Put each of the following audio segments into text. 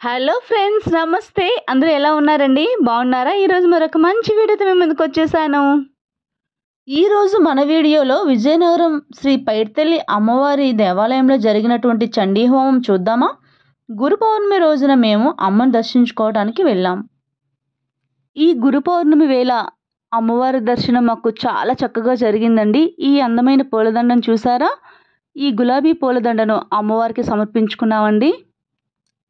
Hello friends, నమస్తే. అందరూ ఎలా ఉన్నారండి? బాగున్నారా? ఈరోజు మరొక మంచి వీడియోతో మేము ముందుకు వచ్చేసాను. ఈరోజు మన వీడియోలో విజయనగరం శ్రీ పైడితల్లి అమ్మవారి దేవాలయంలో జరిగినటువంటి చండీ హోమం చూద్దామా? గురు పౌర్ణమి రోజున మేము అమ్మను దర్శించుకోవడానికి వెళ్ళాం. ఈ గురు పౌర్ణమి వేళ అమ్మవారి దర్శనం మాకు చాలా చక్కగా జరిగిందండి. ఈ అందమైన పూలదండను చూసారా? ఈ గులాబీ పూలదండను అమ్మవారికి సమర్పించుకున్నామండి.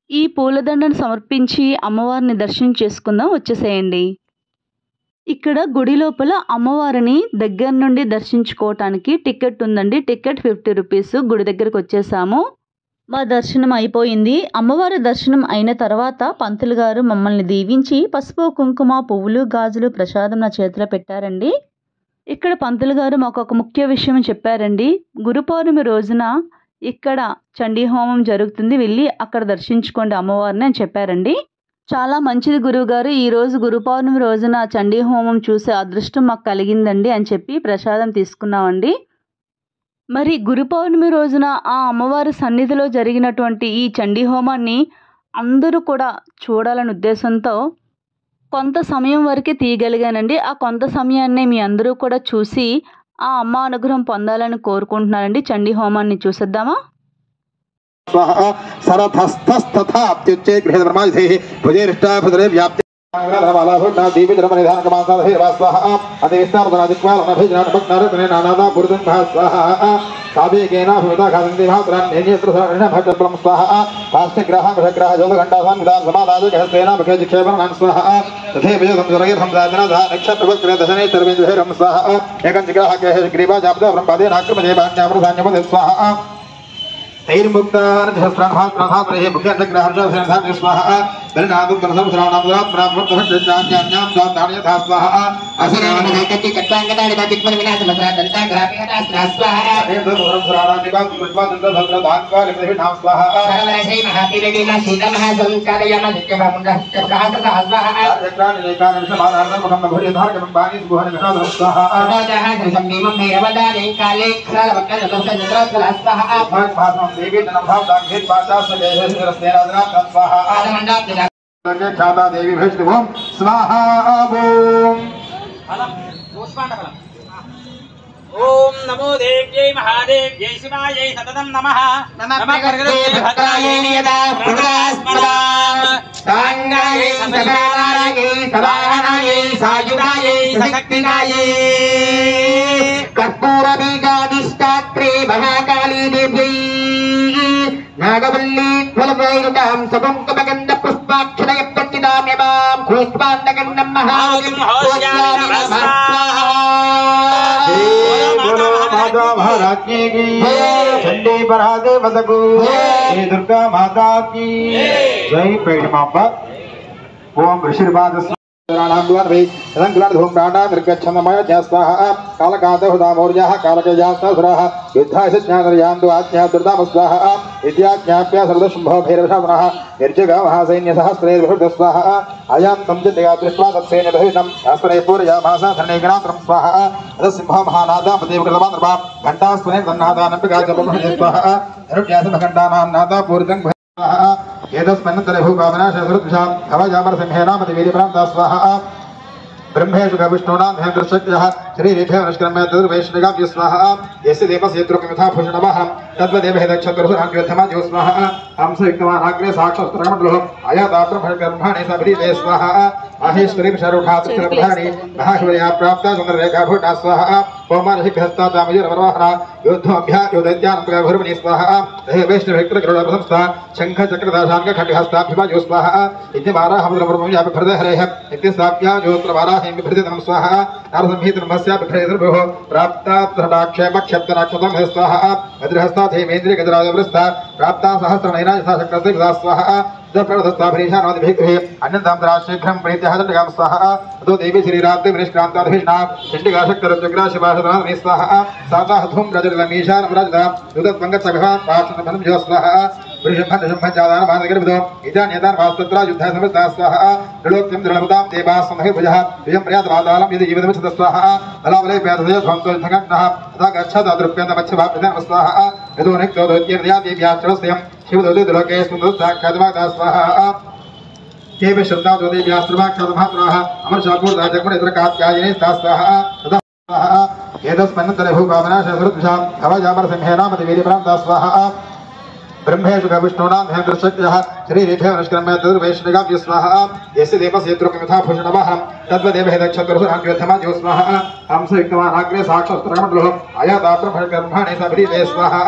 ఈ పూలదండను సమర్పించి అమ్మవారిని దర్శనం చేసుకుందాం, వచ్చేసేయండి. ఇక్కడ గుడి లోపల అమ్మవారిని దగ్గర నుండి దర్శించుకోవటానికి టికెట్ ఉందండి. Ticket 50 rupees. గుడి దగ్గరకు వచ్చేసాము. మా దర్శనం అయిపోయింది. అమ్మవారి దర్శనం అయిన తర్వాత పంతులు గారు మమ్మల్ని దీవించి పసుపు కుంకుమ పువ్వులు గాజులు ప్రసాదం నా చేతిలో పెట్టారండి. ఇక్కడ పంతులు గారు మాకు ఒక ముఖ్య విషయం చెప్పారండి. గురు పౌర్ణమి రోజున ఇక్కడ చండీ హోమం జరుగుతుంది, వెళ్ళి అక్కడ దర్శించుకోండి అమ్మవారిని అని చెప్పారండి. చాలా మంచిది గురువుగారు, ఈరోజు గురు పౌర్ణమి రోజున చండీ హోమం చూసే అదృష్టం మాకు కలిగిందండి అని చెప్పి ప్రసాదం తీసుకున్నామండి. మరి గురు పౌర్ణమి రోజున ఆ అమ్మవారి సన్నిధిలో జరిగినటువంటి ఈ చండీ హోమాన్ని అందరూ కూడా చూడాలనే ఉద్దేశంతో కొంత సమయం వరకే తీయగలిగానండి. ఆ కొంత సమయాన్నే మీ అందరూ కూడా చూసి ఆ అమ్మ అనుగ్రహం పొందాలని కోరుకుంటున్నానండి. చండీ హోమాన్ని చూసేద్దామా? देवी भैष्णव स्वाहा ओम नमो देव्यै महादेव्यै शिवायै सततं नमः नमः भद्रायै नियता पुरास्मदां सांगायै सदानायै सदानायै सायुधायै सशक्तिनायै कर्पूरबीजादिष्टात्रे महाकाली देव्यै नागवल्ली फलवैरुतां सकुङ्कुमगन्ध पुष्पाक्षरय प्रतिदाम्यमां पुष्पाण्डगन्धं महागं होस्यामि नमः माता महारानी की चंडी परादे बदगु श्री दुर्गा माता की जय पेड़ मापा ओम ऋषिर्वाद ब्रह्मेशु विष्णुना महेन्द्रशक्तिः शरीरेभ्यः निष्क्रम्य तद्वैष्णिकाभ्यो स्वाहा यस्य देवस्य यत्रोकमिथा भूषणमहं तद्वदेव हेदक्षत्रसुरान्योद्धमाद्यो स्वाहा हंसयुक्तवान् अग्रे साक्षात्तरमण्डलो अयादाब्रह्मणि सबरीते स्वाहा माहेश्वरी शरूढात्रप्रधानी महाशिवया प्राप्ता चन्द्ररेखाभूषा स्वाहा पौमानहिहस्तामयुरवरवाहना योद्धोऽभ्यायोदैत्यानन्तगर्भर्मणि स्वाहा हे वैष्णवहित्रगरुडप्रशंसा शङ्खचक्रदाशाङ्गखड्गहस्ताभ्युमायो स्वाहा इत्यमाराहमुद्रमर्मव्यापिभृदहरेः इत्यसाभ्या ज्योत्रवाराः बिभृतितं स्वाहा नारसंहितनमस्या बिभृतिर्भुः प्राप्ता तटाक्षेमक्षप्तनाक्षतं स्वाहा वज्रहस्ता धेमेन्द्रिय गजराजवृस्था प्राप्ता सहस्रनयना यथा शक्रस्य गदा स्वाहा जप्रदस्ताभरीशानोदिभिः अन्यदामराशीघ्रं प्रीत्यः चण्डिकां स्वाहा ततो देवी श्रीरात्रिनिष्क्रान्ताधीष्णा चण्डिकाशक्तिरुद्रग्रा शिवाशनानि स्वाहा साताः धूम रजतमीशानं रजतां दुदत्पङ्गत्सभा पाचनभनं स्वाहा वृषभजादानबाणगिरिबुधो इदानीयतान् वास्तत्रा युद्धाय समस्ता स्वाहा त्रिलोक्यं दृढमुदां देवाः समहिर्भुजः विजं प्रियातवादालं यदि जीवितमिच्छत स्वाहा बलाबले प्यादधयो ध्वंसो धगन्नः तथा गच्छत अदृप्यन्तमच्छभाप्यतेन स्वाहा यदोनिक्तो दोत्यर्यादेव्याश्रस्यं शिवदोदितलोकेऽस्मिन् साक्षाद्वादा स्वाहा केवि श्रद्धा दोदेव्याश्रमाक्षादमात्राः अमरशापूर्दाजगुणेन्द्रकात्यायिने स्वाहा तदा एतस्मन्नन्तरे भूकामनाशसुरद्विषां भवजामरसिंहेनामतिवीर्यप्रान्ता स्वाहा ब्रह्मेषु विष्णूनां महेन्द्रशक्त्यः शरीरेभ्यः निष्क्रम्य तदुर्वैष्णिकाभ्यो स्वाहा यस्य देवस्य यथा भूषणमहं तद्वदेव हेदक्षत्रसुरान्योद्धमाद्यो स्वाहा हंसयुक्तमानाग्रे साक्षात्प्रकमण्डलो आयाताब्रह्मणि सबरीते स्वाहा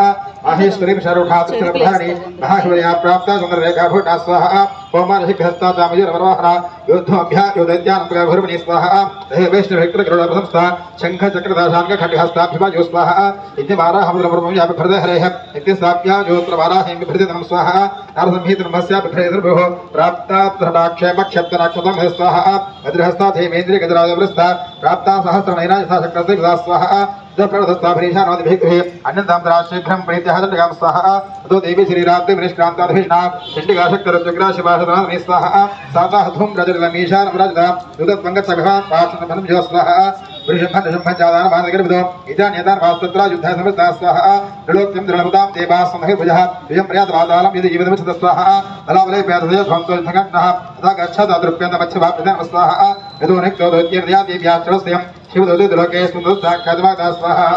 माहेश्वरीं शरूढात्रिब्रह्मणि महाशिवया प्राप्ता सुन्दररेखाभूषा स्वाहा पौमानहिहस्तामयूरवरवाहना योद्धोऽभ्यायोदैत्यानन्तगर्भर्मणि स्वाहा हे वैष्णवैक्रगरुडप्रशंस्ता शङ्खचक्रदाशाङ्गखण्डहस्ताभ्युमायो स्वाहा इत्यमाराहमुद्रब्रह्मव्यापिभृतहरेः इत्यसाप्याजोत्रवाराहें बिभृतितं स्वाहा नारसंहितनमस्यापिभृतिर्भुः प्राप्तात्तटाक्षेमक्षप्तनाक्षतं हे स्वाहा वज्रहस्ताधेमेन्द्रियगजराजवृस्ता प्राप्ता सहस्रनयना यथा शक्रस्ते स्वाहा प्रवदस्ताभरीशानोदिभिः अन्यन्ताम्राशीघ्रं प्रीत्यः स्वाहा ततो देवी श्रीरात्रि निष्क्रान्ताभिष्णा चण्डिकाशक्तरुद्विग्रा शिवाशनानि स्वाहा साताः धूम रजतमीशानं रजता दुदत्वङ्गत्सभवान् पाक्षणफलं जो स्वाहा वृषभञ्जादानबाणगर्भितो इदान्यदान वास्तत्रा युद्धः समस्ता स्वाहा त्रिलोक्यं दृढमुदां देवाः समहिर्भुजः विजं प्रयातवादालं यदि जीवितमच्छत स्वाहा बलाबले प्यादय ध्वंसो युद्धगण्णः तथा गच्छदादृप्यन्तमच्छभाप्यतं स्वाहा यदोनिक्तो दोत्यर्यादेव्याश्रस्यं शिवदोदितलोकेऽस्मिन् साक्षाद्वादा स्वाहा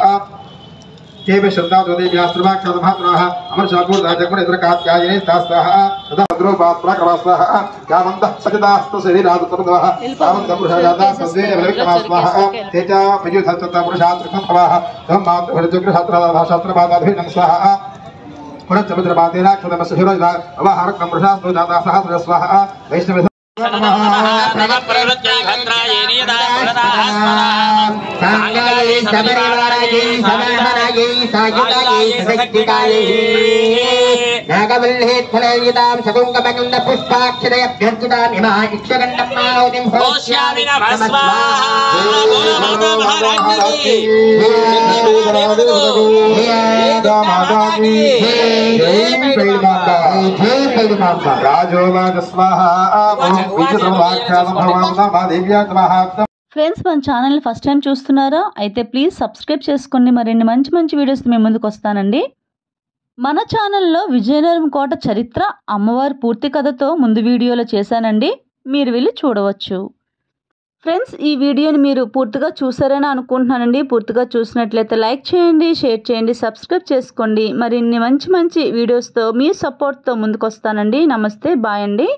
केवि श्रद्धा दोदेव्याश्रमाक्षादमात्राः अमरशापूर्दाजगुणेन्द्रकात्यायिने स्वाहा तदा भद्रोपात्प्राक्रमा स्वाहा यावन्तः सचिदास्तु शरीरादुत्तमदवः तावन्तं पुरुषाजाता सद्वेनविक्रमा स्वाहा ते च पयुधस्तता पुरुषात्रिकम्भवाः त्वं मातृहृत्युग्रशास्त्रभाषात्रबाधाभिनं स्वाहा पुरश्चमुद्रपातेनाक्षतमस्यशिरोजा अवहारकं पुरुषास्तु जाता सहस्र स्वाहा वैष्णव प्रवृत्ति भद्रायेनी सांगाये सबरीवाराये समहराये सायुधाये सशक्तिकाये नागवल्लेत्फलयुतां सकुङ्कमकुन्द पुष्पाक्षरयभ्यर्चितां इमा इक्षगण्डं मानोतिं होष्यामि नमः स्वाहा ఫ్రెండ్స్ మన ఛానల్ని ఫస్ట్ టైం చూస్తున్నారా అయితే ప్లీజ్ సబ్స్క్రైబ్ చేసుకోండి. మరిన్ని మంచి మంచి వీడియోస్ మేము ముందుకు వస్తానండి. మన ఛానల్లో విజయనగరం కోట చరిత్ర అమ్మవారి పూర్తి కథతో ముందు వీడియోలో చేశానండి, మీరు వెళ్ళి చూడవచ్చు. ఫ్రెండ్స్ ఈ వీడియోని మీరు పూర్తిగా చూసారని అనుకుంటున్నానండి. పూర్తిగా చూసినట్లయితే లైక్ చేయండి, షేర్ చేయండి, సబ్స్క్రైబ్ చేసుకోండి. మరిన్ని మంచి మంచి వీడియోస్తో మీ సపోర్ట్తో ముందుకు వస్తానండి. నమస్తే, బాయ్ అండి.